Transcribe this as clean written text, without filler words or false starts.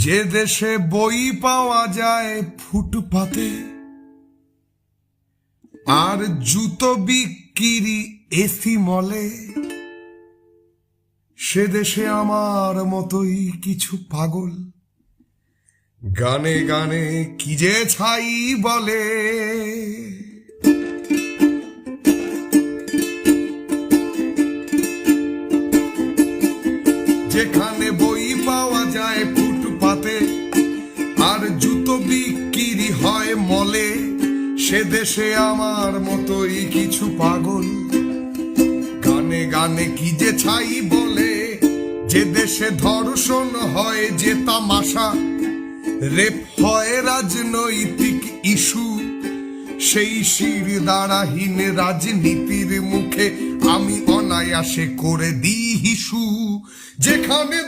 যে দেশে বই পাওয়া যায় ফুটপাতে আর জুতো বিক্রি এসি মলে, সে দেশে আমার মতোই কিছু পাগল গানে গানে কি যে ছাই বলে। যেখানে বই পাওয়া যায় ফুটপাতে আর জুতো বিক্রি হয় মলে, সে দেশে আমার মতোই কিছু পাগল গানে গানে কি যে ছাই বলে। যে দেশে ধর্ষণ হয়, যে তামাশা রেপ হয় রাজনৈতিক ইস্যু, সেই শির দ্বারাহীন রাজনীতির মুখে আমি অনায়াসে করে দিই হিসু। যেখানে